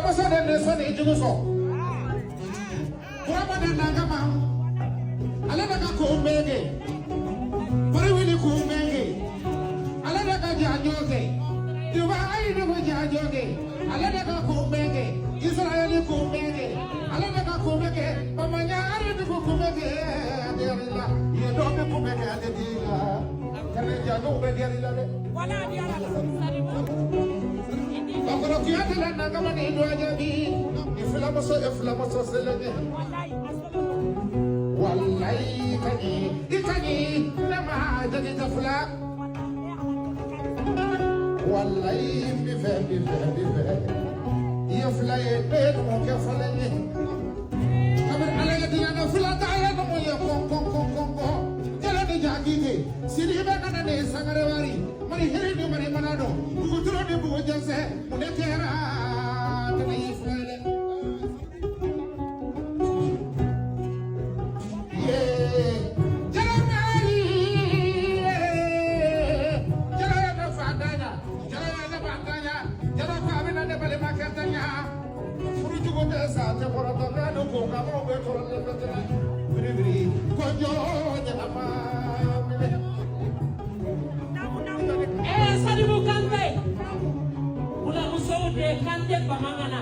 masa de nesan ejugo so. Kurama de nangama. Ale daga kumbege. Kuri wili kumbege. Ale daga jajoge. Diwa ayi de jajoge. Ale daga kumbege. Israeli kumbege. Ale daga kumbege. Pamanya ari de kumbege. Adirila. Ye do be kumbege adila. Kare jago be adila de. Wala adila. Bakoro kiyate la nangama ni do ajabi. Iflamaso selene. Wallahi kani lama jadi tafla. Wallahi bife. Yafla ye mo ke falene. Kabar alaga diana fla ta ya mo ye kon. Jala de jagige. Siri be kana de sangare wari. Mari heri ni mari manado. Bugutro de bugo janse. Mune kera tani ifla. Sadibu Kante, ula muso de Kante Bamangana.